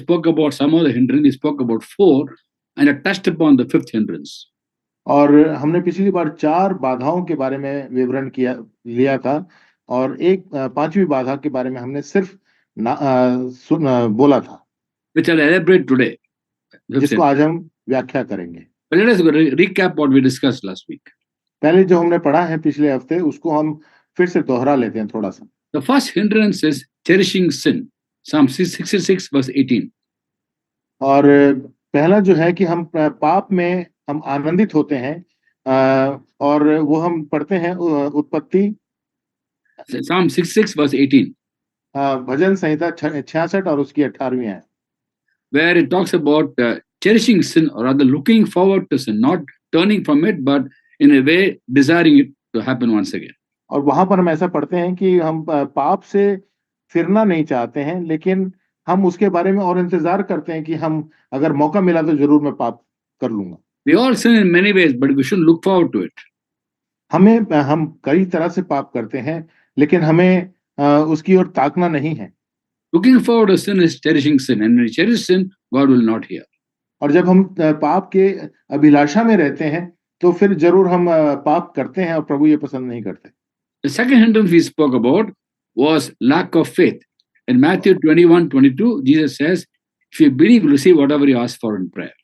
spoke about some of the hindrance, we spoke about four, and I touched upon the fifth hindrance. और हमने पिछली बार 4 बाधाओं के बारे में विवरण लिया था और एक 5वीं बाधा के बारे में हमने सिर्फ बोला था, which I'll elaborate today. जिसको आज हम व्याख्या करेंगे। But let us recap what we discussed last week. पहले जो हमने पढ़ा है पिछले हफ्ते, उसको हम फिर से दोहरा लेते हैं थोड़ा सा। The first hindrance is cherishing sin. Psalm 66 verse 18. और पहला जो है कि हम पाप में हम आनंदित होते हैं, और वो हम पढ़ते हैं उत्पत्ति Psalm 66 verse 18. भजन संहिता 66 और उसकी 18वीं है, where it talks about cherishing sin, or rather looking forward to sin, not turning from it, but in a way desiring it to happen once again. और वहां पर हम ऐसा पढ़ते हैं कि हम पाप से फिरना नहीं चाहते हैं, लेकिन हम उसके बारे में और इंतजार करते हैं कि हम अगर मौका मिला तो जरूर मैं पाप कर लूंगा। We all sin in many ways, but we shouldn't look forward to it. हम कई तरह से पाप करते हैं, लेकिन हमें उसकी ओर ताकना नहीं है। Looking forward to sin is cherishing sin, and when you cherish sin, God will not hear. और जब हम पाप के अभिलाषा में रहते हैं, तो फिर जरूर हम पाप करते हैं और प्रभु ये पसंद नहीं करते। The second hindrance we spoke about was lack of faith. In Matthew 21:22, Jesus says, if you believe, you receive whatever you ask for in prayer.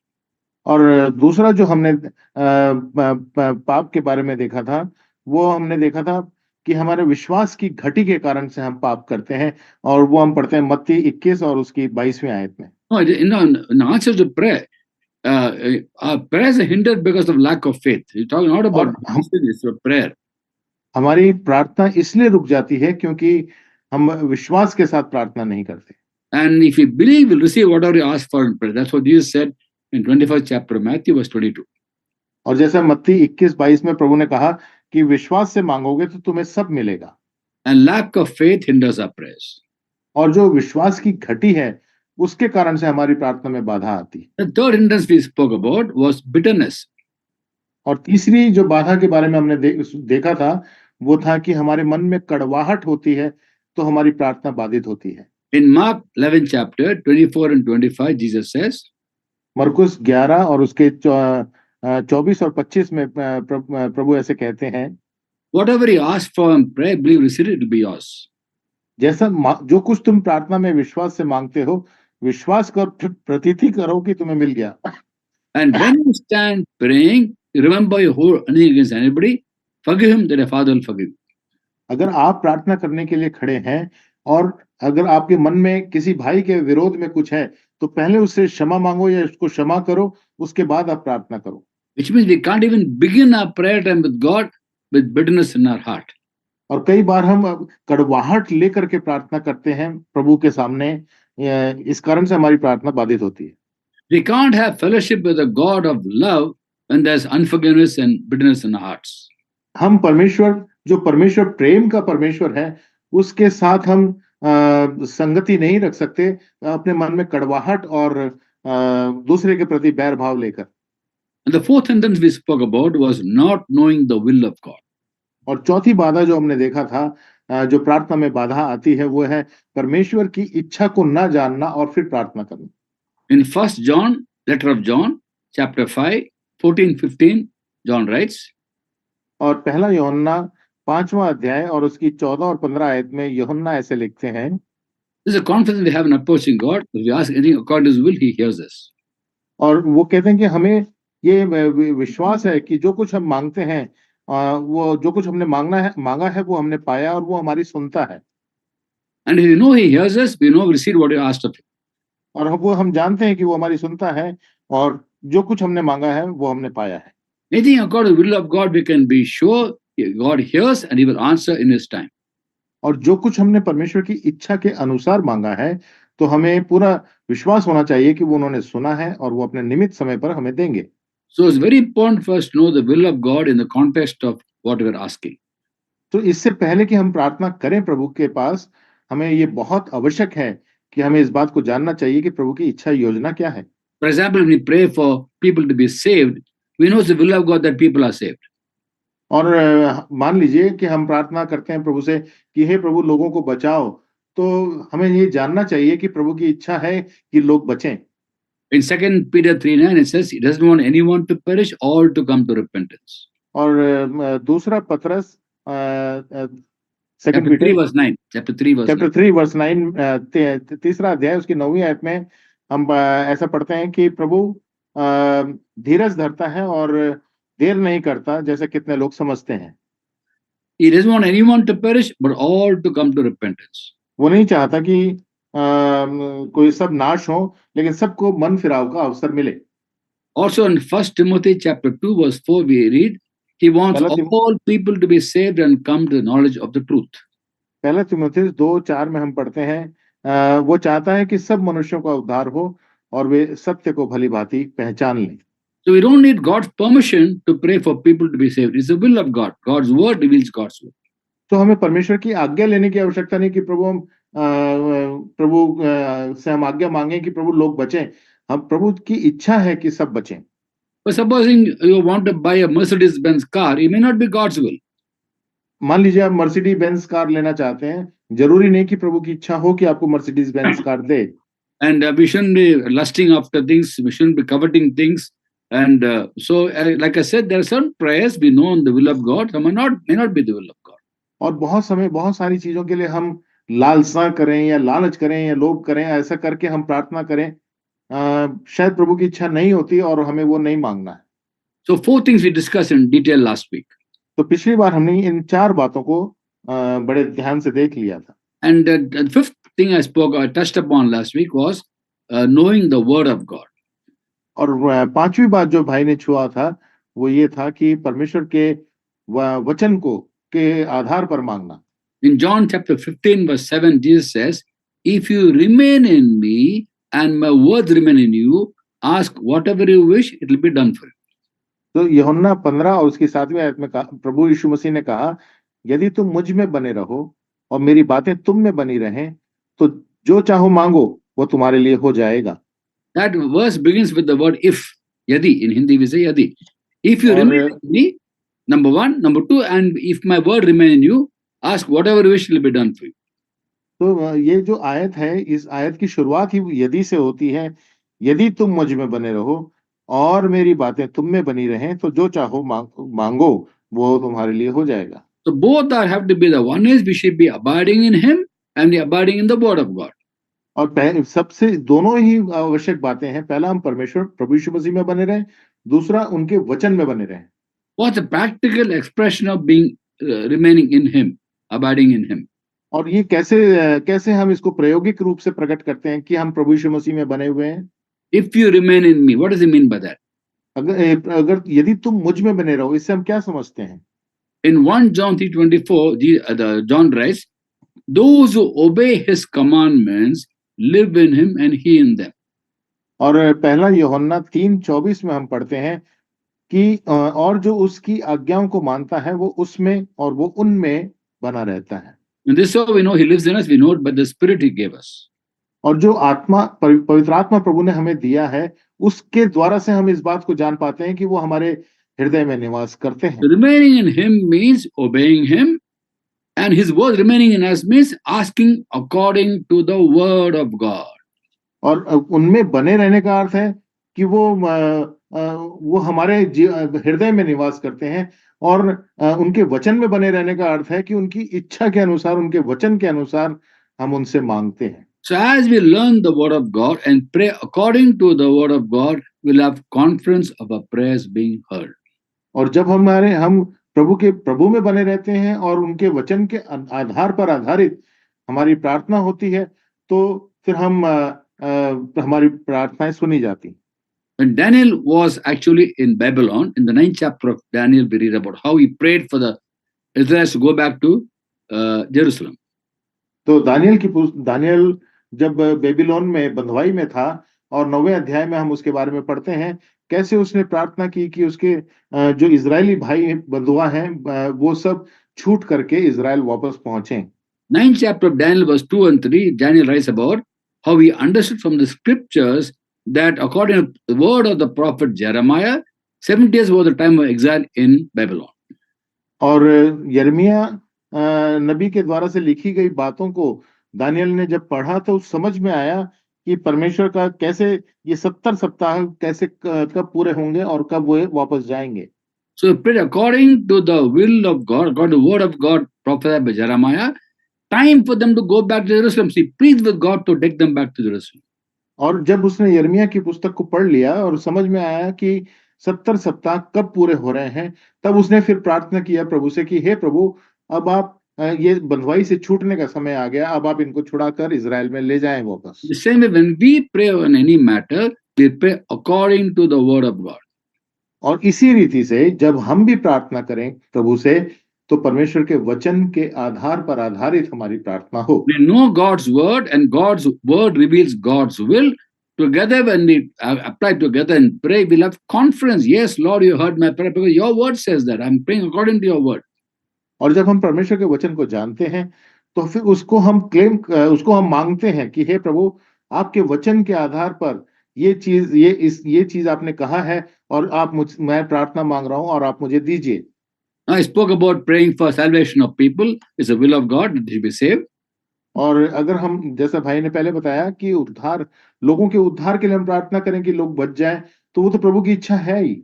और दूसरा जो हमने पाप के बारे में देखा था, वो हमने देखा था कि हमारे विश्वास की घटी के कारण से हम पाप करते हैं, और वो हम पढ़ते हैं मत्ती 21 और उसकी 22वीं आयत में। No, in answer to prayer, our prayers are hindered because of lack of faith. You're talking not about sin, it's about prayer. हमारी प्रार्थना इसलिए रुक जाती है क्योंकि हम विश्वास के साथ प्रार्थना नहीं करते। And if you believe, you'll receive whatever you ask for in prayer. That's what Jesus said in 21st chapter of Matthew, verse 22. और जैसा मत्ती 21-22 में प्रभु ने कहा कि विश्वास से मांगोगे तो तुम्हें सब मिलेगा। And lack of faith hinders our prayers. और जो विश्वास की घटी है, उसके कारण से हमारी प्रार्थना में बाधा आती है। The third hindrance we spoke about was bitterness. और तीसरी जो बाधा के बारे में हमने देखा था, वो था कि हमारे मन में कड़वाहट होती है, तो हमारी प्रार्थना बाधित होती है। In Mark 11 chapter 24 and 25, Jesus says, मरकुस 11 और उसके 24 और 25 में प्रभु ऐसे कहते हैं, whatever you ask for in prayer, believe, receive it, will be yours. जैसा जो कुछ तुम प्रार्थना में विश्वास से मांगते हो, विश्वास कर प्रतीति करो कि तुम्हें मिल गया। And when you stand praying, remember you hold anything against anybody, forgive him, that your Father will forgive you. अगर आप प्रार्थना करने के लिए खड़े हैं और अगर आपके मन में किसी भाई के विरोध में कुछ है, तो पहले उससे क्षमा मांगो या उसको क्षमा करो, उसके बाद आप प्रार्थना करो। Which means we can't even begin our prayer time with God with bitterness in our heart. और कई बार हम कड़वाहट लेकर के प्रार्थना करते हैं प्रभु के सामने, इस कारण से हमारी प्रार्थना बाधित होती है। We can't have fellowship with a God of love when there's unforgiveness and bitterness in our hearts. हम जो परमेश्वर प्रेम का परमेश्वर है, उसके साथ हम संगति नहीं रख सकते अपने मन में कड़वाहट और दूसरे के प्रति बैर भाव लेकर। And the fourth hindrance we spoke about was not knowing the will of God. और चौथी बाधा जो हमने देखा था, जो प्रार्थना में बाधा आती है, वो है परमेश्वर की इच्छा को न जानना और फिर प्रार्थना करना। In 1 John, letter of John, chapter 5, 14-15, John writes, और पहला यूहन्ना 5वां अध्याय और उसकी 14 और 15 आयत में यूहन्ना ऐसे लिखते हैं, this is a confidence we have in approaching God. If we ask anything according to his will, he hears us. और वो कहते हैं कि हमें ये विश्वास है कि जो कुछ हम मांगते हैं, वो जो कुछ हमने मांगा है वो हमने पाया और वो हमारी सुनता है। And if we know he hears us, we know we received what we asked of him. और वो हम जानते हैं कि वो हमारी सुनता है और जो कुछ हमने मांगा है वो हमने पाया है। Anything according to the will of God, we can be sure God hears and he will answer in his time. और जो कुछ हमने परमेश्वर की इच्छा के अनुसार मांगा है, तो हमें पूरा विश्वास होना चाहिए कि वो उन्होंने सुना है और वो अपने निमित समय पर हमें देंगे। So it's very important for us to know the will of God in the context of what we are asking. तो इससे पहले कि हम प्रार्थना करें प्रभु के पास, हमें ये बहुत आवश्यक है कि हमें इस बात को जानना चाहिए कि प्रभु की इच्छा योजना क्या है। For example, when we pray for people to be saved, we know it's the will of God that people are saved. और मान लीजिए कि हम प्रार्थना करते हैं प्रभु से कि हे प्रभु लोगों को बचाओ, तो हमें ये जानना चाहिए कि प्रभु की इच्छा है कि लोग बचें। In 2 Peter 3:9, it says he doesn't want anyone to perish, all to come to repentance. और दूसरा पतरस second Chapter 3, Peter verse 9. Chapter 3, verse chapter 9. 3 verse 9, तीसरा अध्याय उसकी 9वीं आयत में हम ऐसा पढ़ते हैं कि प्रभु धीरज धरता है और देर नहीं करता, जैसे कितने लोग समझते हैं। He doesn't want anyone to perish, but all to come to repentance. वो नहीं चाहता कि कोई सब नाश हो, लेकिन सबको मन फिराव का अवसर मिले। Also in 1 Timothy chapter 2, verse 4, we read, he wants पहला तिम all people to be saved and come to the knowledge of the truth. पहला तीमुथियुस 2:4 में हम पढ़ते हैं, वो चाहता है कि सब मनुष्यों का उद्धार हो और वे सत्य को भली भांति पहचान लें। So we don't need God's permission to pray for people to be saved. It's the will of God. God's word reveals God's will. तो हमें परमेश्वर की आज्ञा लेने की आवश्यकता नहीं कि प्रभु से हम आज्ञा मांगे कि प्रभु लोग बचें। हम प्रभु की इच्छा है कि सब बचें। But supposing you want to buy a Mercedes-Benz car, it may not be God's will. मान लीजिए आप मर्सिडीज बेंज कार लेना चाहते हैं, जरूरी नहीं कि प्रभु की इच्छा हो कि आपको Mercedes Benz car they. And we shouldn't be lusting after things. We shouldn't be coveting things. And like I said, there are certain prayers we know in the will of God. Some may not be the will of God. और बहुत समय बहुत सारी चीजों के लिए हम लालसा करें या लालच करें या लोभ करें, ऐसा करके हम प्रार्थना करें, शायद प्रभु की इच्छा नहीं होती और हमें वो नहीं मांगना है। So 4 things we discussed in detail last week. तो पिछली बार हमने इन 4 बातों को बड़े ध्यान से देख लिया था। And the 5th thing I touched upon last week was knowing the word of God. और 5वीं बात जो भाई ने छुआ था वो ये था कि परमेश्वर के वचन को के आधार पर मांगना। In John chapter 15 verse 7, Jesus says, if you remain in me and my words remain in you, ask whatever you wish, it will be done for you. तो यूहन्ना 15 और उसकी 7वीं आयत में प्रभु यीशु मसीह ने कहा, यदि तुम मुझ में बने रहो और मेरी बातें तुम में बनी रहें, तो जो चाहो मांगो वो तुम्हारे लिए हो जाएगा। That verse begins with the word if. Yadi, in Hindi we say yadi. If you remain in me, number 1, number 2, and if my word remain in you, ask whatever you wish will be done for you. तो ये जो आयत है, इस आयत की शुरुआत ही यदि से होती है, यदि तुम मुझ में बने रहो और मेरी बातें तुम में बनी रहें, तो जो चाहो मांगो वो तुम्हारे लिए हो जाएगा। So both have to be the one is we should be abiding in him and abiding in the word of God. और सबसे दोनों ही आवश्यक बातें हैं। पहला हम परमेश्वर प्रभु यीशु मसीह में बने रहें, दूसरा उनके वचन में बने रहें। What's the practical expression of being remaining in him, abiding in him? और ये कैसे हम इसको प्रायोगिक रूप से प्रकट करते हैं कि हम प्रभु यीशु मसीह में बने हुए हैं। If you remain in me, what does he mean by that? अगर यदि तुम मुझ में बने रहो, इससे हम क्या समझते हैं? In 1 John 3:24, John writes, those who obey his commandments live in him and he in them. और पहला यूहन्ना 3:24 में हम पढ़ते हैं कि और जो उसकी आज्ञाओं को मानता है वो उसमें और वो उनमें बना रहता है। And this is how we know he lives in us. We know it by the spirit he gave us. और जो आत्मा पवित्र आत्मा प्रभु ने हमें दिया है, उसके द्वारा से हम इस बात को जान पाते हैं कि वो हमारे हृदय में निवास करते हैं। So remaining in him means obeying him, and his word remaining in us means asking according to the word of God. और उनमें बने रहने का अर्थ है कि वो हमारे हृदय में निवास करते हैं, और उनके वचन में बने रहने का अर्थ है कि उनकी इच्छा के अनुसार, उनके वचन के अनुसार हम उनसे मांगते हैं। So as we learn the word of God and pray according to the word of God, we'll have confidence of our prayers being heard. और जब हम प्रभु में बने रहते हैं और उनके वचन के आधार पर आधारित हमारी प्रार्थना होती है, तो फिर हमारी प्रार्थनाएं सुनी जाती। When Daniel was actually in Babylon, in the 9th chapter of Daniel, we read about how he prayed for the Israelites to go back to Jerusalem. तो दानियल जब बेबीलोन में बंधुआई में था, और 9वें अध्याय में हम उसके बारे में पढ़ते हैं कैसे उसने प्रार्थना की कि उसके जो इजरायली भाई बंधुआ हैं वो सब छूट करके इजराइल वापस पहुंचे। 9th chapter of Daniel verse 2 and 3, Daniel writes about how he understood from the scriptures that according to the word of the prophet Jeremiah, 70 years was the time of exile in Babylon. और यिर्मयाह नबी के द्वारा से लिखी गई बातों को Daniel ने जब पढ़ा तो समझ में आया कि परमेश्वर का कैसे ये 70 सप्ताह कैसे कब पूरे होंगे और कब वो वापस जाएंगे। So he prayed according to the will of God, according to the word of God prophesied by Jeremiah, time for them to go back to Jerusalem. So he pleaded with God to take them back to Jerusalem. और जब उसने यिर्मयाह की पुस्तक को पढ़ लिया और समझ में आया कि 70 सप्ताह कब पूरे हो रहे हैं, तब उसने फिर प्रार्थना किया प्रभु से कि हे प्रभु, अब आप ये बंधुआई से छूटने का समय आ गया, अब आप इनको छुड़ाकर इजराइल में ले जाएं वापस। The same way, when we pray on any matter, we pray according to the word of God. और इसी रीति से जब हम भी प्रार्थना करें प्रभु से, तो परमेश्वर के वचन के आधार पर आधारित हमारी प्रार्थना हो। We know God's word, and God's word reveals God's will. Together, when we apply together and pray, we'll have confidence. Yes, Lord, you heard my prayer because your word says that. I'm praying according to your word. और जब हम परमेश्वर के वचन को जानते हैं, तो फिर उसको हम मांगते हैं कि हे प्रभु, आपके वचन के आधार पर ये चीज आपने कहा है और मैं प्रार्थना मांग रहा हूं और आप मुझे दीजिए। I spoke about praying for salvation of people. It's the will of God that they be saved. और अगर हम, जैसा भाई ने पहले बताया कि लोगों के उद्धार के लिए हम प्रार्थना करें कि लोग बच जाएं, तो वो तो प्रभु की इच्छा है ही।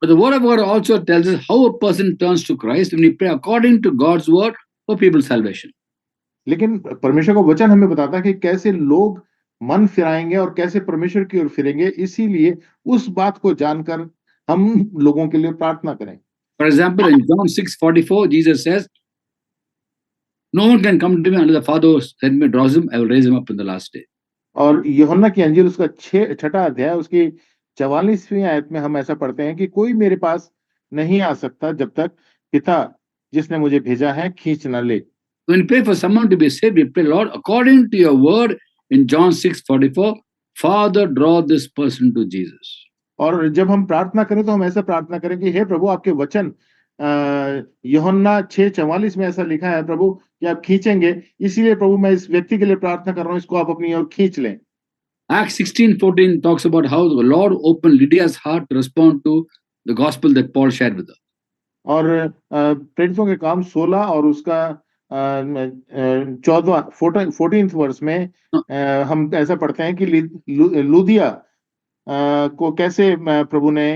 But the word of God also tells us how a person turns to Christ when we pray according to God's word for people's salvation. लेकिन परमेश्वर का वचन हमें बताता है कि कैसे लोग मन फिराएंगे और कैसे परमेश्वर की ओर फिरेंगे, इसीलिए उस बात को जानकर हम लोगों के लिए प्रार्थना करें। For example, in John 6:44, Jesus says, no one can come to me unless the Father who sent me draws him. I will raise him up in the last day. और यूहन्ना की अंजील उसका 6 अध्याय उसकी 44वीं आयत में हम ऐसा पढ़ते हैं कि कोई मेरे पास नहीं आ सकता जब तक पिता जिसने मुझे भेजा है खींच न ले। When we pray for someone to be saved, we pray, Lord, according to your word in John 6:44, Father, draw this person to Jesus. और जब हम प्रार्थना करें तो हम ऐसा प्रार्थना करें कि हे प्रभु, आपके वचन यूहन्ना 6:44 में ऐसा लिखा है प्रभु कि आप खींचेंगे, इसीलिए प्रभु मैं इस व्यक्ति के लिए प्रार्थना कर रहा हूँ, इसको आप अपनी ओर खींच लें। Acts 16:14 talks about how the Lord opened Lydia's heart to respond to the gospel that Paul shared with her. और प्रेरितों के काम 16 और उसका 14th वर्ष में हम ऐसा पढ़ते हैं कि लुदिया को कैसे प्रभु ने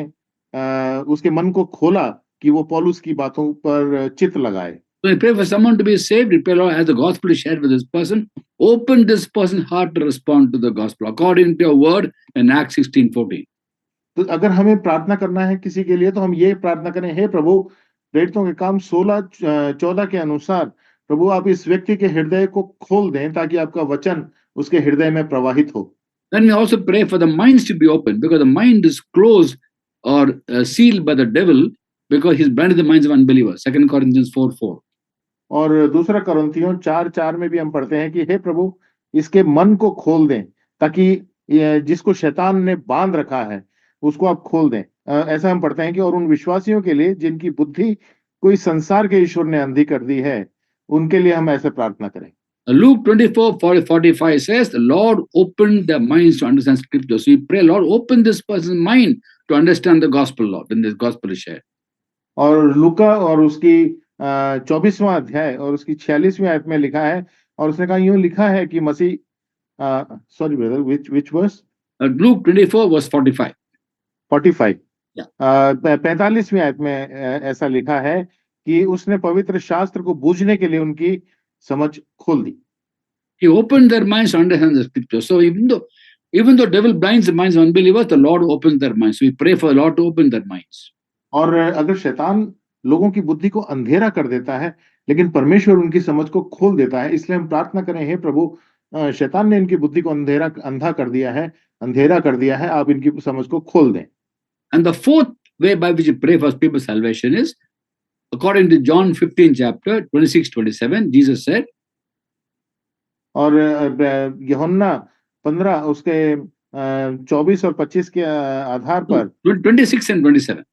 उसके मन को खोला कि वो पौलुस की बातों पर चित्त लगाए। So we pray for someone to be saved. We pray, Lord, as the gospel is shared with this person, open this person's heart to respond to the gospel according to your word in Acts 16:14. तो अगर हमें प्रार्थना करना है किसी के लिए, तो हम ये प्रार्थना करें, हे प्रभु, प्रेरितों के काम 16-14 के अनुसार प्रभु आप इस व्यक्ति के हृदय को खोल दें ताकि आपका वचन उसके हृदय में प्रवाहित हो। Then we also pray for the minds to be open, because the mind is closed or sealed by the devil because he's blinded the minds of unbelievers. 2 Corinthians 4:4. और दूसरा कुरिन्थियों 4:4 में भी हम पढ़ते हैं कि हे प्रभु, इसके मन को खोल दें ताकि जिसको शैतान ने बांध रखा है उसको आप खोल दें। ऐसा हम पढ़ते हैं कि और उन विश्वासियों के लिए जिनकी बुद्धि कोई संसार के ईश्वर ने अंधी कर दी है, उनके लिए हम ऐसे प्रार्थना करें। Luke 24:45 says, the Lord opened their minds to understand scripture. So we pray, Lord, open this person's mind to understand the gospel, Lord, when this gospel is shared. और लूका और उसकी 24वां अध्याय और उसकी 46वीं आयत में लिखा है, और उसने कहा, यूं लिखा है कि मसीह sorry brother, which verse? Luke 24:45. 45 Yeah. 45वीं आयत में ऐसा लिखा है कि उसने पवित्र शास्त्र को बूझने के लिए उनकी समझ खोल दी। He opened their minds to understand the scripture. So even though devil blinds the minds of unbelievers, the Lord opens their minds. So we pray for the Lord to open their minds. और अगर शैतान लोगों की बुद्धि को अंधेरा कर देता है, लेकिन परमेश्वर उनकी समझ को खोल देता है, इसलिए हम प्रार्थना करें, हे प्रभु, शैतान ने इनकी बुद्धि को अंधा कर दिया है, अंधेरा कर दिया है, आप इनकी समझ को खोल दें। And the fourth way by which we pray for people's salvation is, according to John 15 chapter 26-27, Jesus said, और यूहन्ना 15 उसके 24 और 25 के आधार पर 26 and 27.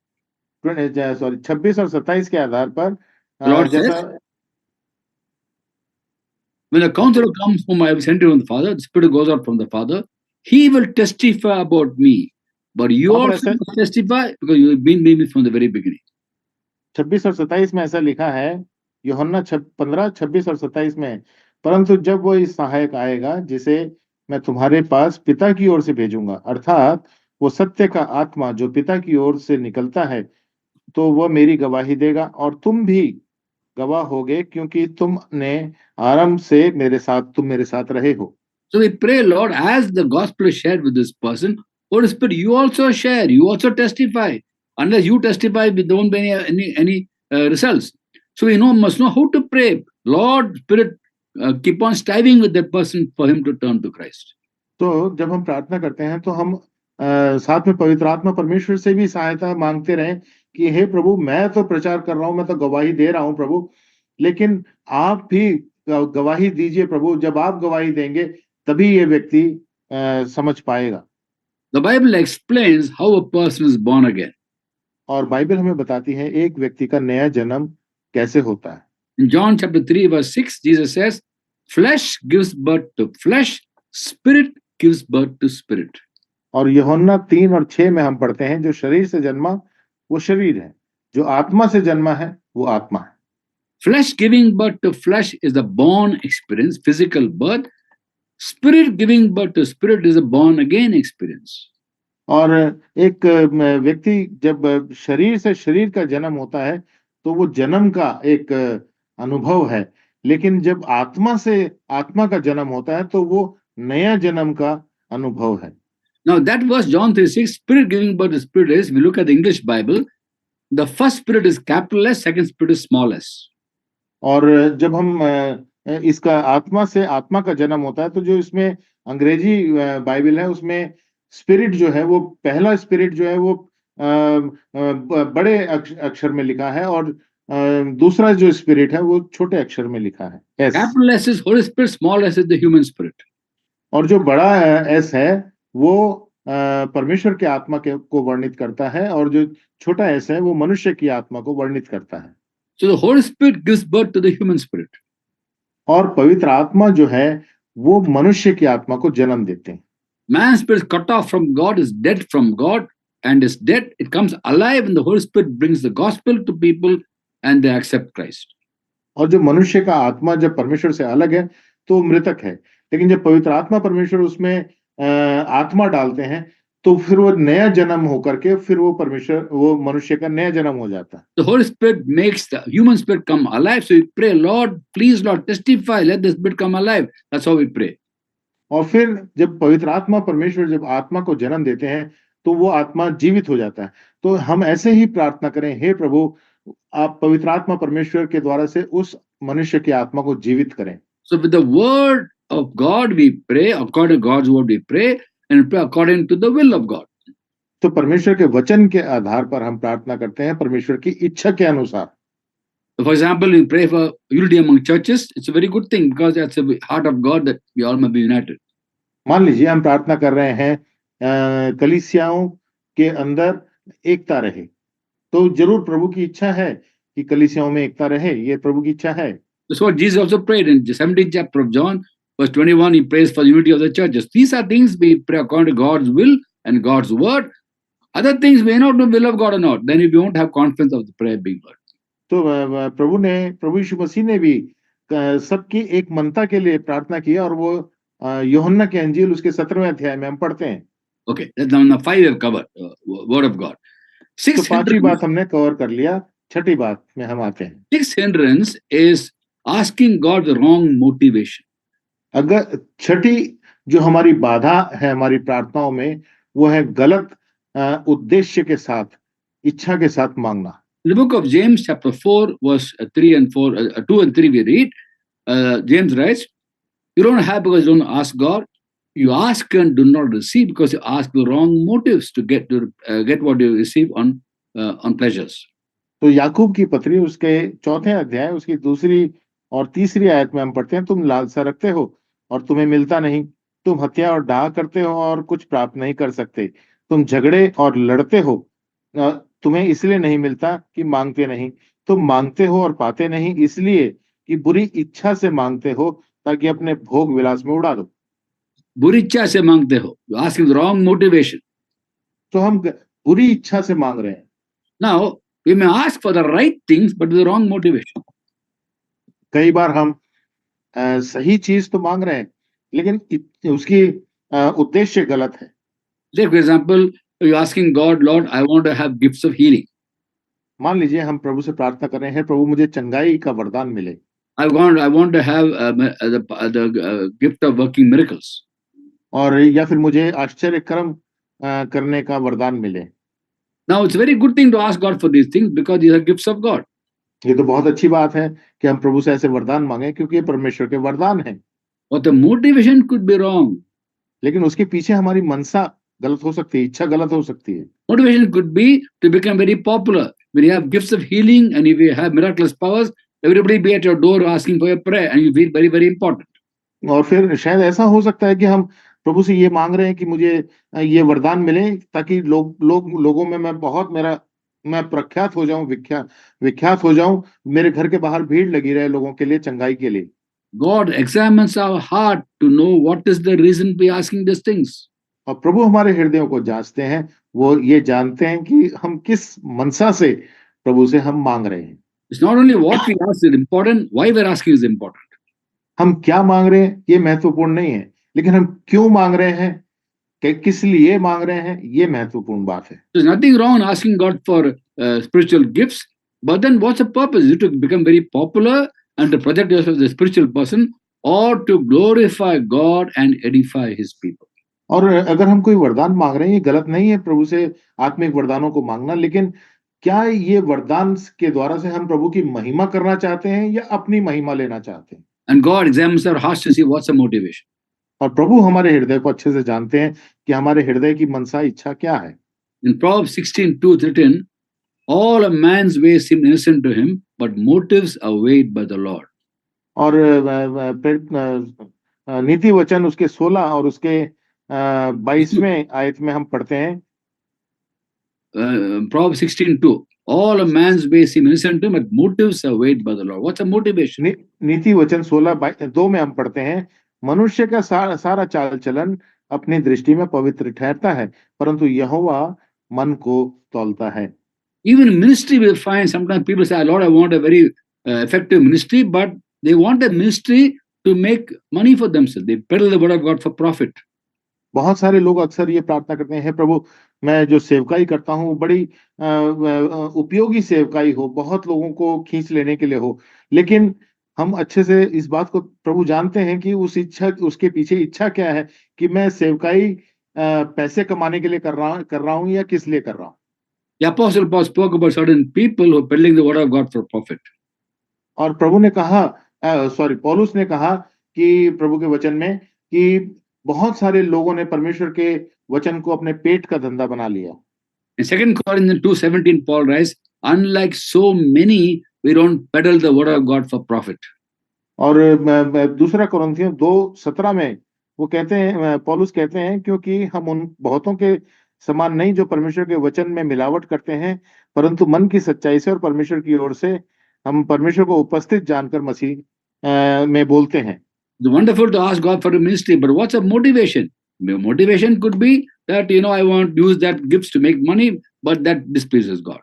सॉरी 26 और 27 के आधार पर Lord जैसा says, when the counselor comes whom I have sent from the Father, the Spirit goes out from the Father, he will testify about me. But you also must testify because you have been with me from the very beginning. 26 और 27 में ऐसा लिखा है, यूहन्ना 15, 26 और 27 में, परंतु जब वही सहायक आएगा जिसे मैं तुम्हारे पास पिता की ओर से भेजूंगा, अर्थात वो सत्य का आत्मा जो पिता की ओर से निकलता है, तो वह मेरी गवाही देगा और तुम भी गवाह होगे, क्योंकि तुमने आरंभ से तुम मेरे साथ रहे हो। So we pray, Lord, as the gospel is shared with this person, Holy Spirit, you also share, you also testify. Unless you testify, we don't be any results. So we must know how to pray. Lord, Spirit, keep on striving with that person for him to turn to Christ. तो जब हम प्रार्थना करते हैं तो हम साथ में पवित्र आत्मा परमेश्वर से भी सहायता मांगते रहें कि हे प्रभु, मैं तो प्रचार कर रहा हूं, मैं तो गवाही दे रहा हूं प्रभु, लेकिन आप भी गवाही दीजिए प्रभु। जब आप गवाही देंगे तभी ये व्यक्ति समझ पाएगा। The Bible explains how a person is born again. और बाइबल हमें बताती है एक व्यक्ति का नया जन्म कैसे होता है। In John chapter 3, verse 6, Jesus says, flesh gives birth to flesh, spirit gives birth to spirit. और यूहन्ना 3 और 6 में हम पढ़ते हैं, जो शरीर से जन्मा वो शरीर है, जो आत्मा से जन्मा है वो आत्मा है। Flesh giving birth to flesh is the born experience, physical birth. Spirit giving birth to spirit is a born again experience. और एक व्यक्ति जब शरीर से शरीर का जन्म होता है तो वो जन्म का एक अनुभव है, लेकिन जब आत्मा से आत्मा का जन्म होता है तो वो नया जन्म का अनुभव है। Now that verse John 3:6, spirit giving birth to spirit is, we look at the English Bible, the first spirit is capital S, second spirit is small s. और जब हम इसका आत्मा से आत्मा का जन्म होता है तो जो इसमें अंग्रेजी बाइबल है उसमें स्पिरिट जो है वो पहला स्पिरिट जो है वो बड़े अक्षर में लिखा है और दूसरा जो स्पिरिट है वो छोटे अक्षर में लिखा है S. Capital S is Holy Spirit, small s is the human spirit. और जो बड़ा एस है वो परमेश्वर के आत्मा को वर्णित करता है और जो छोटा एस है वो मनुष्य की आत्मा को वर्णित करता है। So the Holy Spirit gives birth to the human spirit. और पवित्र आत्मा जो है वो मनुष्य की आत्मा को जन्म देते हैं। Man's spirit is cut off from God, is dead from God, and is dead. It comes alive, and the Holy Spirit brings the gospel to people, and they accept Christ. और जो मनुष्य का आत्मा जब परमेश्वर से अलग है तो मृतक है, लेकिन जब पवित्र आत्मा परमेश्वर उसमें आत्मा डालते हैं तो फिर वो नया जन्म होकर के फिर वो मनुष्य का नया जन्म हो जाता है। The Holy Spirit makes the human spirit come alive. So we pray, Lord, please, Lord, testify, let this spirit come alive. That's how we pray. और फिर जब पवित्र आत्मा परमेश्वर जब आत्मा को जन्म देते हैं तो वो आत्मा जीवित हो जाता है। तो हम ऐसे ही प्रार्थना करें, हे प्रभु, आप पवित्र आत्मा परमेश्वर के द्वारा से उस मनुष्य की आत्मा को जीवित करें। So with the word of God we pray, according to God's word we pray, and pray according to the will of God. तो परमेश्वर के वचन के आधार पर हम प्रार्थना करते हैं, परमेश्वर की इच्छा के अनुसार। For example, we pray for unity among churches. It's a very good thing because that's the heart of God that we all may be united. मान लीजिए हम प्रार्थना कर रहे हैं कलीसियाओं के अंदर एकता रहे, तो जरूर प्रभु की इच्छा है कि कलीसियाओं में एकता रहे, ये प्रभु की इच्छा है। That's what Jesus also prayed in the 17th chapter of John, verse 21. He prays for the unity of the churches. These are things we pray according to God's will and God's word. Other things we not know will of God or not. Then we won't have confidence of the prayer being heard. तो प्रभु यीशु मसीह ने भी सबकी एक मनता के लिए प्रार्थना की और वो यूहन्ना के अंजील उसके 17वें अध्याय में हम पढ़ते हैं। Okay, that's number 5 we have covered, word of God. तो पांचवी बात हमने कवर कर लिया, छठी बात में हम आते हैं। Sixth hindrance is asking God the wrong motivation. अगर छठी जो हमारी बाधा है हमारी प्रार्थनाओं में, वो है गलत उद्देश्य के साथ, इच्छा के साथ मांगना। In the book of James, chapter 4, verse 3 and 4, 2 and 3, we read, James writes, you don't have because you don't ask God. You ask and do not receive because you ask the wrong motives to get what you receive on pleasures. तो याकूब की पत्री उसके चौथे अध्याय उसकी दूसरी और तीसरी आयत में हम पढ़ते हैं, तुम लालसा रखते हो और तुम्हें मिलता नहीं, तुम हत्या और डाह करते हो और कुछ प्राप्त नहीं कर सकते, तुम झगड़े और लड़ते हो, तुम्हें इसलिए नहीं मिलता कि मांगते नहीं, तुम मांगते हो और पाते नहीं इसलिए कि बुरी इच्छा से मांगते हो ताकि अपने भोग विलास में उड़ा दो। बुरी इच्छा से मांगते हो, you asking the wrong motivation. तो हम बुरी इच्छा से मांग रहे हैं। Now we may ask for the right things but with the wrong motivation. कई बार हम सही चीज तो मांग रहे हैं, लेकिन उसकी उद्देश्य गलत है। Take for example, you're asking God, Lord, I want to have gifts of healing. मान लीजिए हम प्रभु से प्रार्थना कर रहे हैं, प्रभु मुझे चंगाई का वरदान मिले, I want to have the gift of working miracles. और या फिर मुझे आश्चर्य कर्म करने का वरदान मिले। Now, it's a very good thing to ask God for these things because these are gifts of God. ये तो बहुत अच्छी बात है कि हम प्रभु से ऐसे वरदान मांगे, क्योंकि ये परमेश्वर के वरदान हैं। But the motivation could be wrong. लेकिन उसके पीछे हमारी मनसा गलत हो सकती है, इच्छा गलत हो सकती है। Motivation could be to become very popular. When you have gifts of healing and if you have miraculous powers, everybody be at your door asking for your prayer and you feel very, very important. और फिर शायद ऐसा हो सकता है कि हम प्रभु से ये मांग रहे हैं कि मुझे ये वरदान मिले, ताकि लोगों में मैं प्रख्यात हो जाऊं, विख्यात हो जाऊं, मेरे घर के बाहर भीड़ लगी रहे लोगों के लिए, चंगाई के लिए। God examines our heart to know what is the reason we asking these things. और प्रभु हमारे हृदयों को जांचते हैं, वो ये जानते हैं कि हम किस मनसा से प्रभु से हम मांग रहे हैं। It's not only what we ask is important, why we're asking is important. हम क्या मांग रहे हैं ये महत्वपूर्ण नहीं है, लेकिन हम क्यों मांग रहे हैं, किस लिए मांग रहे हैं, ये महत्वपूर्ण बात है। There's nothing wrong in asking God for spiritual gifts, but then what's the purpose? Is it to become very popular and to project yourself as a spiritual person, or to glorify God and edify His people? और अगर हम कोई वरदान मांग रहे हैं, ये गलत नहीं है प्रभु से आत्मिक वरदानों को मांगना, लेकिन क्या ये वरदान के द्वारा से हम प्रभु की महिमा करना चाहते हैं या अपनी महिमा लेना चाहते हैं? And God examines our hearts to see what's the motivation. और प्रभु हमारे हृदय को अच्छे से जानते हैं कि हमारे हृदय की मनसा इच्छा क्या है। In Proverbs 16:2 it's written, all a man's ways seem innocent to him, but motives are weighed by the Lord. और नीति वचन उसके 16 और उसके 22वें आयत में हम पढ़ते हैं, Proverbs 16:2, all a man's ways seem innocent to him, but motives are weighed by the Lord. What's the motivation? नीति वचन 16:2 में हम पढ़ते हैं, मनुष्य का सारा चाल चलन अपनी दृष्टि में पवित्र ठहरता है, परंतु यहोवा मन को तौलता है। Even in ministry we find sometimes people say, Lord, I want a very effective ministry, but they want the ministry to make money for themselves. They peddle the word of God for profit. बहुत सारे लोग अक्सर ये प्रार्थना करते हैं, प्रभु मैं जो सेवकाई करता हूँ बड़ी उपयोगी सेवकाई हो, बहुत लोगों को खींच लेने के लिए हो, लेकिन हम अच्छे से इस बात को प्रभु जानते हैं कि उसके पीछे इच्छा क्या है, कि मैं सेवकाई पैसे कमाने के लिए कर रहा हूँ या किस लिए कर रहा हूँ। The Apostle Paul spoke about certain people who are peddling the word of God for profit. और प्रभु ने कहा, पौलुस ने कहा कि प्रभु के वचन में कि बहुत सारे लोगों ने परमेश्वर के वचन को अपने पेट का धंधा बना लिया। In 2 Corinthians 2:17, Paul writes, unlike so many, we don't peddle the word of God for profit. और दूसरा कुरिन्थियों 2:17 में वो कहते हैं, पौलुस कहते हैं, क्योंकि हम उन बहुतों के समान नहीं जो परमेश्वर के वचन में मिलावट करते हैं, परंतु मन की सच्चाई से और परमेश्वर की ओर से हम परमेश्वर को उपस्थित जानकर मसीह में बोलते हैं। It's wonderful to ask God for a ministry, but what's the motivation? The motivation could be that, I want to use that gifts to make money, but that displeases God.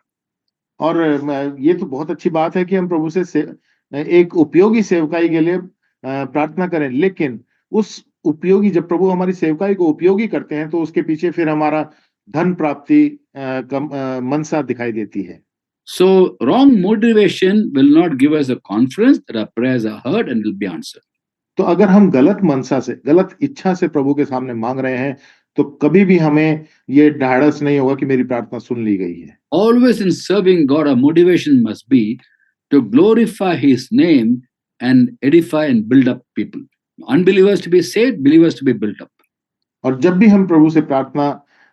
और ये तो बहुत अच्छी बात है कि हम प्रभु से एक उपयोगी सेवकाई के लिए प्रार्थना करें, लेकिन उस उपयोगी, जब प्रभु हमारी सेवकाई को उपयोगी करते हैं तो उसके पीछे फिर हमारा धन प्राप्ति मनसा दिखाई देती है। So wrong motivation will not give us a confidence that our prayers are heard and will be answered. तो अगर हम गलत मनसा से, गलत इच्छा से प्रभु के सामने मांग रहे हैं, तो कभी भी हमें ये ढाढ़स नहीं होगा कि मेरी प्रार्थना सुन ली गई है। Always in serving God, our motivation must be to glorify His name and edify and build up people. Unbelievers to be saved, believers to be built up. और जब भी हम प्रभु से प्रार्थना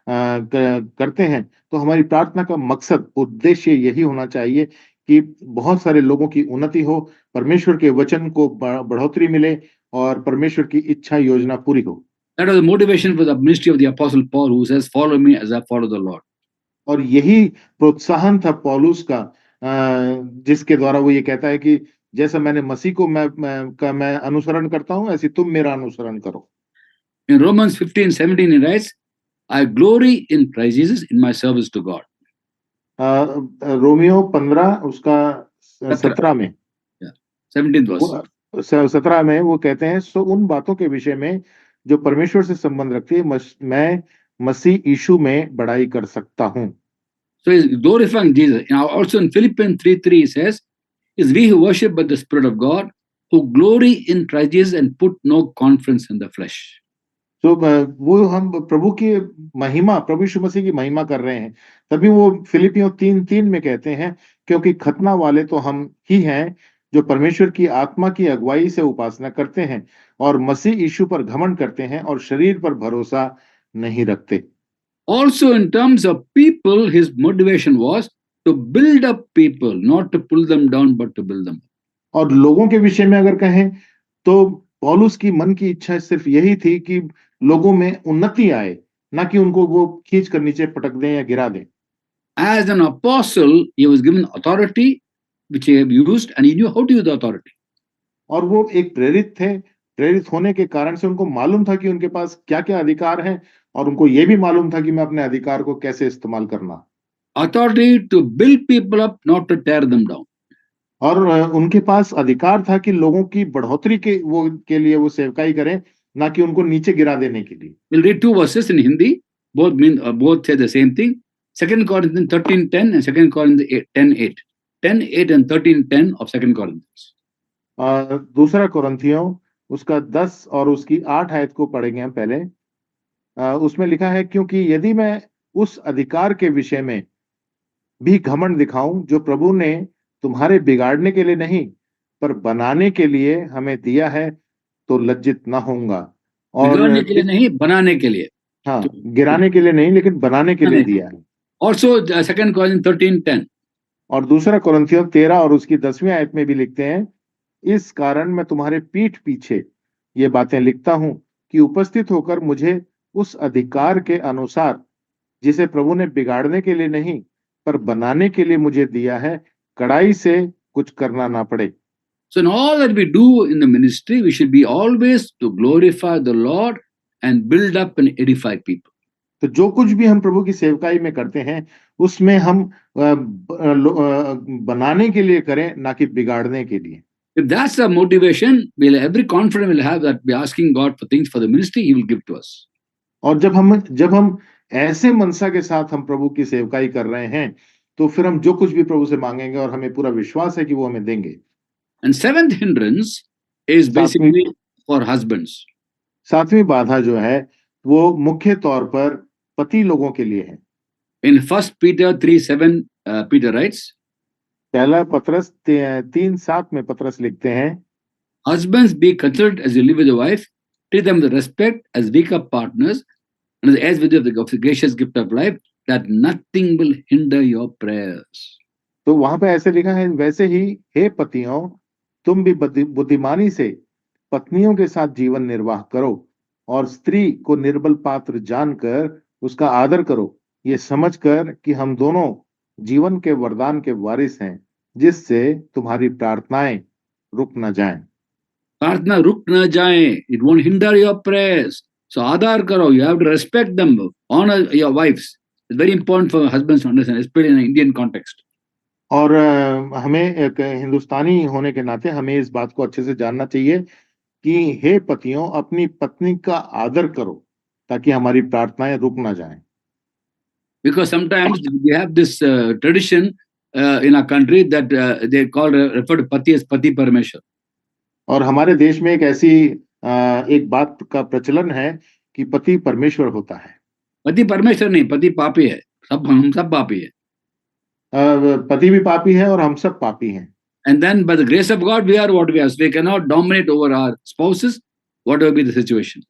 करते हैं, तो हमारी प्रार्थना का मकसद, उद्देश्य यही होना चाहिए कि बहुत सारे लोगों की उन्नति हो, परमेश्वर के वचन को बढ़ोतरी मिले और परमेश्वर की इच्छा योजना पूरी हो। That was the motivation for the ministry of the Apostle Paul, who says, "Follow me as I follow the Lord." और यही प्रोत्साहन था पौलुस का, जिसके द्वारा वो ये कहता है कि जैसा मैंने मसीह को मैं अनुसरण करता हूँ, ऐसे तुम मेरा अनुसरण करो। In Romans 15:17 he writes, "I glory in Christ Jesus in my service to God." Romeo 15 उसका 17 में, 17th verse. 17 में वो कहते हैं, सो उन बातों के विषय में जो परमेश्वर से संबंध रखती है मैं मसीह यीशु में बड़ाई कर सकता हूँ। So he's glorifying Jesus. Now also in Philippians 3:3 he says, is we who worship by the Spirit of God, who glory in Christ Jesus and put no confidence in the flesh. तो वो हम प्रभु की महिमा, प्रभु यीशु मसीह की महिमा कर रहे हैं। तभी वो फिलिपियों 3:3 में कहते हैं, क्योंकि खतना वाले तो हम ही हैं जो परमेश्वर की आत्मा की अगुवाई से उपासना करते हैं और मसीह यीशु पर घमंड करते हैं और शरीर पर भरोसा नहीं रखते। Also in terms of people, his motivation was to build up people, not to pull them down, but to build them up. और लोगों के विषय में अगर कहें तो पौलुस की मन की इच्छा सिर्फ यही थी कि लोगों में उन्नति आए, ना कि उनको वो खींच कर नीचे पटक दें या गिरा दें। As an apostle, he was given authority, which he had used, and he knew how to use the authority. और वो एक प्रेरित थे, प्रेरित होने के कारण से उनको मालूम था कि उनके पास क्या-क्या अधिकार हैं और उनको ये भी मालूम था कि मैं अपने अधिकार को कैसे इस्तेमाल करना। Authority to build people up, not to tear them down. और उनके पास अधिकार था कि लोगों की बढ़ोतरी के लिए वो सेवकाई करें, ना कि उनको नीचे गिरा देने के लिए। We'll read two verses in Hindi. Both say the same thing. 2 Corinthians 13:10 and 2 Corinthians 10:8. 10:8 and 13:10 of 2 Corinthians. दूसरा कुरिन्थियों उसका 10 और उसकी 8 आयत को पढ़ेंगे हम पहले। उसमें लिखा है, क्योंकि यदि मैं उस अधिकार के विषय में भी घमंड दिखाऊं जो प्रभु ने तुम्हारे बिगाड़ने के लिए नहीं पर बनाने के लिए हमें दिया है, तो लज्जित न होऊंगा। और बिगाड़ने के लिए नहीं, बनाने के लिए. हाँ, गिराने के लिए नहीं लेकिन बनाने के लिए दिया है। Also 2 Corinthians 13:10. और दूसरा कुरिन्थियों 13 और उसकी 10वीं आयत में भी लिखते हैं, इस कारण मैं तुम्हारे पीठ पीछे ये बातें लिखता हूं कि उपस्थित होकर मुझे उस अधिकार के अनुसार जिसे प्रभु ने बिगाड़ने के लिए नहीं पर बनाने के लिए मुझे दिया है, कड़ाई से कुछ करना ना पड़े। So in all that we do in the ministry, we should be always to glorify the Lord and build up and edify people. तो जो कुछ भी हम प्रभु की सेवकाई में करते हैं उसमें हम बनाने के लिए करें, ना कि बिगाड़ने के लिए। If that's the motivation, every confidence will have that we're asking God for things for the ministry, He will give to us. और जब हम ऐसे मनसा के साथ हम प्रभु की सेवकाई कर रहे हैं, तो फिर हम जो कुछ भी प्रभु से मांगेंगे और हमें पूरा विश्वास है कि वो हमें देंगे। And seventh hindrance is basically for husbands. 7वीं बाधा जो है वो मुख्य तौर पर पति लोगों के लिए है। In 1 Peter 3:7, Peter writes, पहला पत्रस 3:7 में पत्रस लिखते हैं, husbands be considerate as you live with your wife, treat them with respect as weaker partners, and as heirs with you of the gracious gift of life, that nothing will hinder your prayers. तो वहां पे ऐसे लिखा है, वैसे ही हे पतियों तुम भी बुद्धिमानी से पत्नियों के साथ जीवन निर्वाह करो और स्त्री को निर्बल पात्र जानकर उसका आदर करो, ये समझकर कि हम दोनों जीवन के वरदान के वारिस हैं, जिससे तुम्हारी प्रार्थनाएं रुक न जाएं। प्रार्थना रुक न जाए, it won't hinder your prayers. So आदर करो, you have to respect them, honor your wives. It's very important for husbands to understand, especially in an Indian context. और हमें एक हिंदुस्तानी होने के नाते हमें इस बात को अच्छे से जानना चाहिए कि हे पतियों अपनी पत्नी का आदर करो ताकि हमारी प्रार्थनाएं रुक ना जाएं। Because sometimes we have this tradition in our country that they refer to pati as pati parmeshwar. और हमारे देश में एक ऐसी एक बात का प्रचलन है कि पति परमेश्वर होता है। पति परमेश्वर नहीं, पति पापी है। हम सब पापी है। पति भी पापी है और हम सब पापी हैं। And then by the grace of God we are what we are. So we cannot dominate over our spouses, whatever be the situation.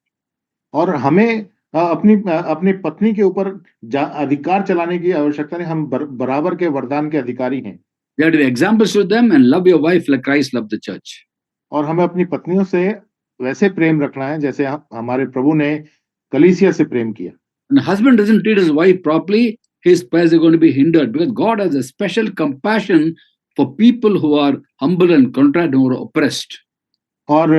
और हमें अपनी पत्नी के ऊपर अधिकार चलाने की आवश्यकता नहीं, हम बराबर के वरदान के अधिकारी हैं। You have to be examples to them and love your wife like Christ loved the church. और हमें अपनी पत्नियों से वैसे प्रेम रखना है जैसे हमारे प्रभु ने कलीसिया से प्रेम किया। And the husband doesn't treat his wife properly, his prayers are going to be hindered because God has a special compassion for people who are humble and contrite and who are oppressed. और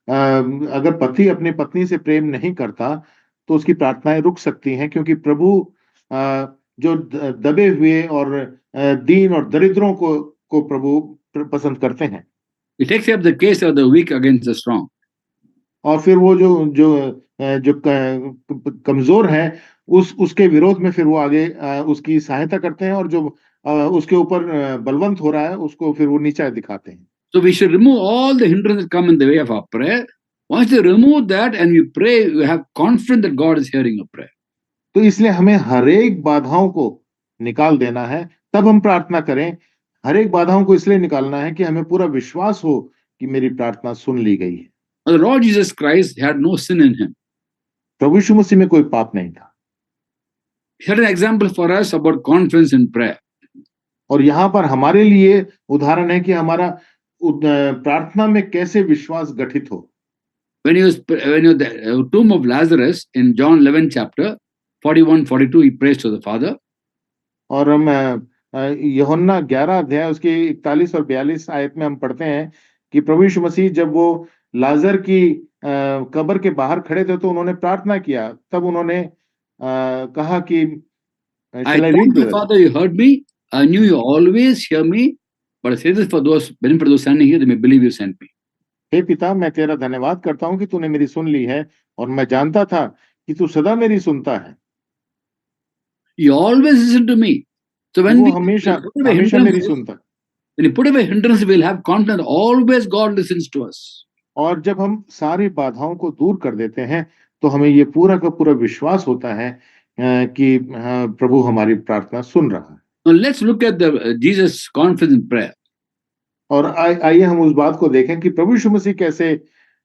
अगर पति अपनी पत्नी से प्रेम नहीं करता तो उसकी प्रार्थनाएं रुक सकती हैं, क्योंकि प्रभु जो दबे हुए और दीन और दरिद्रों को प्रभु पसंद करते हैं। He takes up the case of the weak against the strong. और फिर वो जो जो जो कमजोर है उसके विरोध में फिर वो आगे उसकी सहायता करते हैं, और जो उसके ऊपर बलवंत हो रहा है उसको फिर वो नीचा दिखाते हैं। So we should remove all the hindrances that come in the way of our prayer. Once you remove that and we pray, we have confidence that God is hearing your prayer. तो इसलिए हमें हर एक बाधाओं को निकाल देना है, तब हम प्रार्थना करें। हर एक बाधाओं को इसलिए निकालना है कि हमें पूरा विश्वास हो कि मेरी प्रार्थना सुन ली गई है। Now, the Lord Jesus Christ had no sin in him. प्रभु यीशु मसीह में कोई पाप नहीं था। He had an example for us about confidence in prayer. और यहाँ पर हमारे लिए उदाहरण है कि हमारा प्रार्थना में कैसे विश्वास गठित हो। When the tomb of Lazarus in John 11 chapter 41-42, he prays to the Father. और हम यूहन्ना 11 अध्याय उसके 41 और 42 आयत में हम पढ़ते हैं कि प्रभु यीशु मसीह जब वो लाजर की कब्र के बाहर खड़े थे तो उन्होंने प्रार्थना किया। तब उन्होंने कहा कि I thank you, Father, you heard me. I knew you always hear me. But I say this for those benefit of those standing here, they may believe you sent me. हे पिता, मैं तेरा धन्यवाद करता हूँ कि तूने मेरी सुन ली है, और मैं जानता था कि तू सदा मेरी सुनता है। You always listen to me. So when वो we हमेशा put away हमेशा मेरी hindrances, सुनता। when you put away hindrances, we'll have confidence. Always God listens to us. और जब हम सारी बाधाओं को दूर कर देते हैं तो हमें ये पूरा का पूरा विश्वास होता है कि हाँ, प्रभु हमारी प्रार्थना सुन रहा है। Now let's look at the Jesus' confidence in prayer. और आइए हम उस बात को देखें कि प्रभु यीशु मसीह कैसे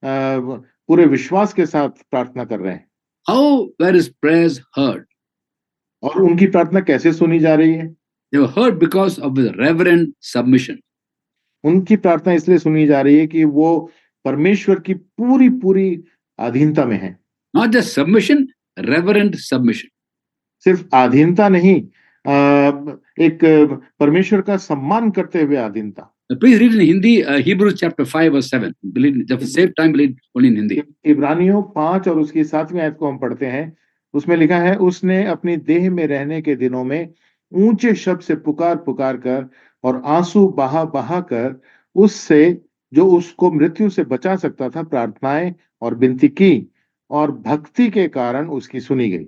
पूरे विश्वास के साथ प्रार्थना कर रहे हैं। How were his prayers heard? और उनकी प्रार्थना कैसे सुनी जा रही है? They were heard because of his reverent submission. उनकी प्रार्थना इसलिए सुनी जा रही है कि वो परमेश्वर की पूरी पूरी अधीनता में है। Not just submission, reverent submission. सिर्फ अधीनता नहीं, एक परमेश्वर का सम्मान करते हुए अधीनता। Please read in Hindi, Hebrews chapter 5 verse 7. Believe, just save time, believe only in Hindi. इब्रानियों 5 और उसकी 7वीं आयत को हम पढ़ते हैं। उसमें लिखा है, उसने अपनी देह में रहने के दिनों में ऊंचे शब्द से पुकार पुकार कर और आंसू बहा बहा कर उससे जो उसको मृत्यु से बचा सकता था प्रार्थनाएं और विनती की, और भक्ति के कारण उसकी सुनी गई।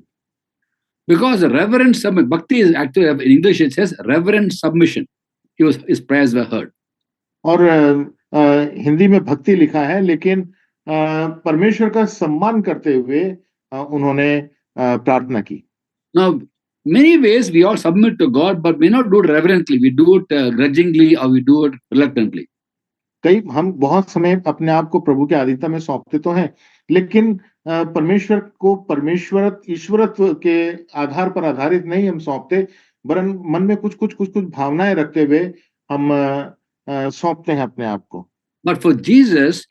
Because the reverent submission, bhakti is actually, in English it says reverent submission. His prayers were heard. और हिंदी में भक्ति लिखा है, लेकिन परमेश्वर का सम्मान करते हुए उन्होंने प्रार्थना की। Now, many ways we all submit to God, but may not do it reverently. We do it grudgingly or we do it reluctantly. कई हम बहुत समय अपने आप को प्रभु के अधीनता में सौंपते तो हैं, लेकिन परमेश्वर को ईश्वरत्व के आधार पर आधारित नहीं हम सौंपते, वरन मन में कुछ भावनाएं रखते हुए हम सौंपते हैं अपने आप को। But for Jesus,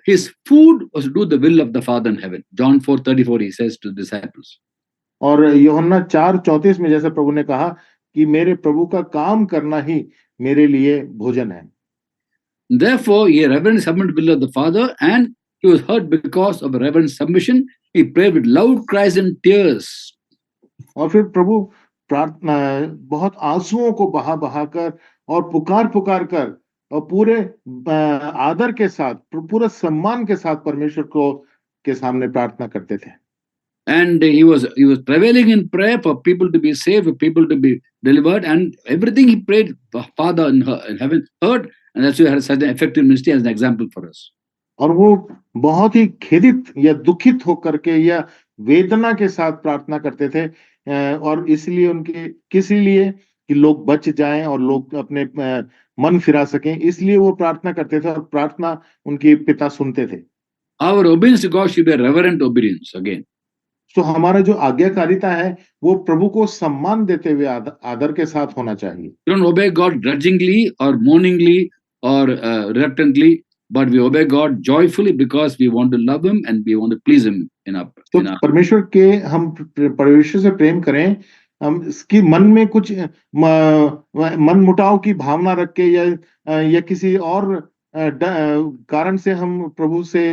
his food was to do the will of the Father in heaven. John 4:34, he says to the disciples. और यूहन्ना 4:34 में जैसे प्रभु ने कहा कि मेरे प्रभु का काम करना ही मेरे लिए भोजन है। Therefore, he reverently submitted to the will of the Father, and he was heard because of reverent submission. He prayed with loud cries and tears. और फिर प्रभु प्रार्थना बहुत आंसुओं को बहा बहा कर और पुकार पुकार कर और पूरे आदर के साथ, पूरे सम्मान के साथ परमेश्वर को के सामने प्रार्थना करते थे। And he was prevailing in prayer for people to be saved, for people to be delivered, and everything he prayed, Father in heaven heard, and that's why he had such an effective ministry as an example for us. और वो बहुत ही खेदित या दुखित होकर के या वेदना के साथ प्रार्थना करते थे, और इसलिए उनके किसी लिए कि लोग बच जाएं और लोग अपने मन फिरा सकें, इसलिए वो प्रार्थना करते थे, और प्रार्थना उनके पिता सुनते थे। Our obedience to God should be a reverent obedience again. तो हमारा जो आज्ञाकारिता है वो प्रभु को सम्मान देते हुए आदर के साथ होना चाहिए। We don't obey God grudgingly or mourningly or reluctantly, but we obey God joyfully because we want to love Him and we want to please Him in our. तो परमेश्वर के हम परमेश्वर से प्रेम करें, हम इसकी मन में कुछ मन मुटाव की भावना रख के या किसी और कारण से हम प्रभु से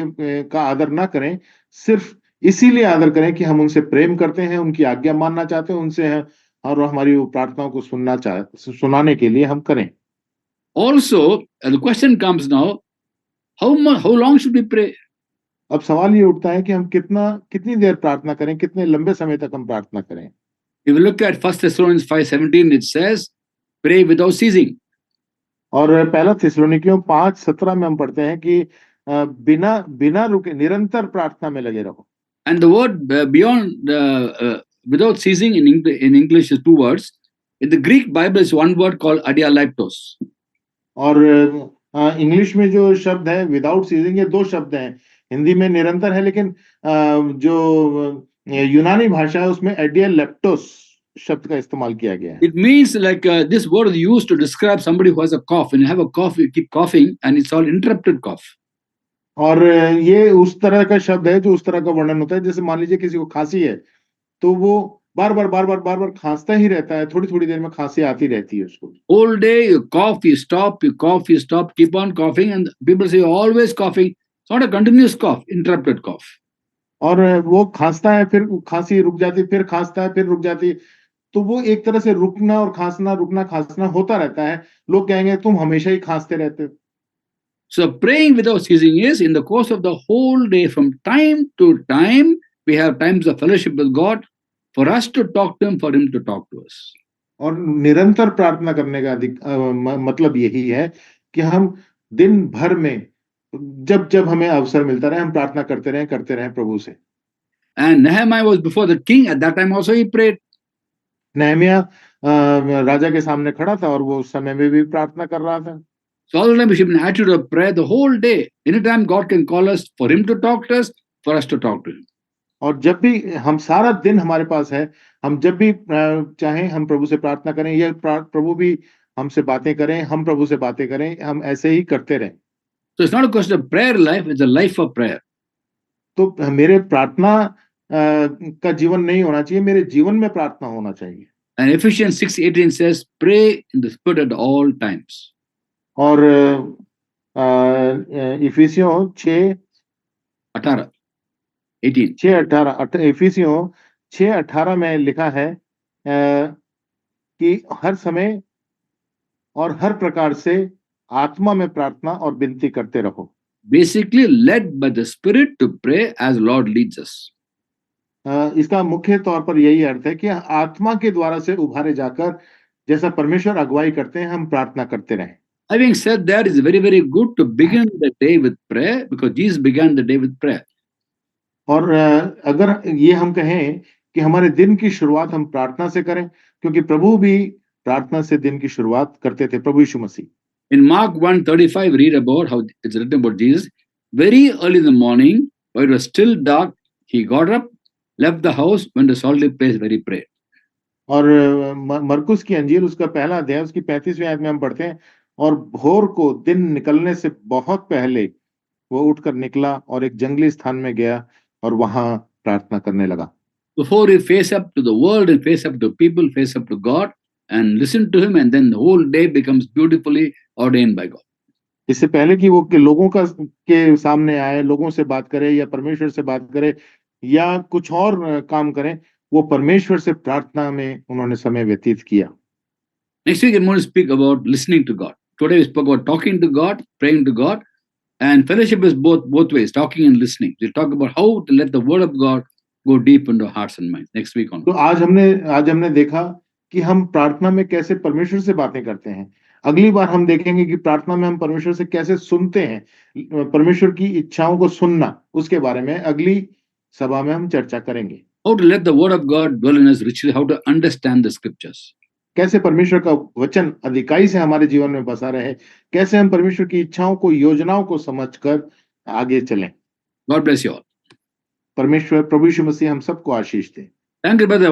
का आदर ना करें, सिर्फ इसीलिए आदर करें कि हम उनसे प्रेम करते हैं, उनकी आज्ञा मानना चाहते हैं, उनसे और हमारी वो प्रार्थनाओं को सुनाने के लिए हम करें। Also, the question comes now, how long should we pray? अब सवाल ये उठता है कि हम कितनी देर प्रार्थना करें, कितने लंबे समय तक हम प्रार्थना करें। If you look at 1 Thessalonians 5:17, it says, pray without ceasing. और पहला थिस्सलुनीकियों 5:17 में हम पढ़ते हैं कि बिना बिना रुके निरंतर प्रार्थना में लगे रहो। And the word without ceasing in English is two words. In the Greek Bible is one word called adialektos. और इंग्लिश में जो शब्द है विदाउट सीजिंग, ये दो शब्द हैं। हिंदी में निरंतर है, लेकिन जो यूनानी भाषा है उसमें एडियालेप्टोस शब्द का इस्तेमाल किया गया है। It means like this word is used to describe somebody who has a cough. When you have a cough, you keep coughing, and it's all interrupted cough. और ये उस तरह का शब्द है जो उस तरह का वर्णन होता है, जैसे मान लीजिए किसी को खांसी है तो वो बार बार खांसता ही रहता है, थोड़ी थोड़ी देर में खांसी आती रहती है उसको। Whole day you cough, you stop, you cough, you stop, keep on coughing, and people say you're always coughing. It's not a continuous cough, interrupted cough. और वो खांसता है, फिर खांसी रुक जाती, फिर खांसता है, फिर रुक जाती, तो वो एक तरह से रुकना और खांसना, रुकना खांसना होता रहता है। लोग कहेंगे तुम हमेशा ही खांसते रहते हो। So praying without ceasing is in the course of the whole day, from time to time, we have times of fellowship with God for us to talk to Him, for Him to talk to us. और निरंतर प्रार्थना करने का मतलब यही है कि हम दिन भर में जब जब हमें अवसर मिलता रहे हम प्रार्थना करते रहें प्रभु से। And Nehemiah was before the king. At that time also he prayed. Nehemiah राजा के सामने खड़ा था और वो उस समय में भी प्रार्थना कर रहा था। So all the time we should be in an attitude of prayer the whole day. Anytime God can call us for Him to talk to us, for us to talk to Him. और जब भी हम सारा दिन हमारे पास है, हम जब भी चाहें हम प्रभु से प्रार्थना करें, या प्रभु भी हमसे बातें करें, हम प्रभु से बातें करें, हम ऐसे ही करते रहें। So it's not a question of prayer life, it's a life of prayer. तो मेरे प्रार्थना का जीवन नहीं होना चाहिए, मेरे जीवन में प्रार्थना होना चाहिए। And Ephesians 6:18 says, pray in the Spirit at all times. और इफिसियों 18, 18. 6:18 इफिसियों 6:18 में लिखा है कि हर समय और हर प्रकार से आत्मा में प्रार्थना और विनती करते रहो। Basically led by the Spirit to pray as Lord leads us. इसका मुख्य तौर पर यही अर्थ है कि आत्मा के द्वारा से उभारे जाकर जैसा परमेश्वर अगुवाई करते हैं हम प्रार्थना करते रहें। Having said that, it's very, very good to begin the day with prayer because Jesus began the day with prayer. और अगर ये हम कहें कि हमारे दिन की शुरुआत हम प्रार्थना से करें, क्योंकि प्रभु भी प्रार्थना से दिन की शुरुआत करते थे, प्रभु यीशु मसीह। In Mark 1:35, we read about how it's written about Jesus. Very early in the morning, while it was still dark, he got up, left the house, went to a solitary place where he prayed. और मरकुस की अंजील उसका पहला अध्याय उसकी 35वीं आयत में हम पढ़ते हैं, और भोर को दिन निकलने से बहुत पहले वो उठकर निकला और एक जंगली स्थान में गया और वहां प्रार्थना करने लगा। Before he face up to the world and face up to people, face up to God and listen to him, and then the whole day becomes beautifully ordained by God. इससे पहले कि वो लोगों के सामने आए, लोगों से बात करे या परमेश्वर से बात करे या कुछ और काम करें, वो परमेश्वर से प्रार्थना में उन्होंने समय व्यतीत किया। Next week I'm going to speak about listening to God. Today we spoke about talking to God, praying to God, and fellowship is both ways, talking and listening. We'll talk about how to let the word of God go deep into our hearts and minds next week on. तो आज हमने देखा कि हम प्रार्थना में कैसे परमेश्वर से बातें करते हैं। अगली बार हम देखेंगे कि प्रार्थना में हम परमेश्वर से कैसे सुनते हैं, परमेश्वर की इच्छाओं को सुनना, उसके बारे में अगली सभा में हम चर्चा करेंगे। How to let the word of God dwell in us richly, how to understand the scriptures. कैसे परमेश्वर का वचन अधिकाई से हमारे जीवन में बसा रहे, कैसे हम परमेश्वर की इच्छाओं को, योजनाओं को समझकर आगे चलें। God bless you all. परमेश्वर प्रभु यीशु मसीह हम सबको आशीष दे। Thank you, brother.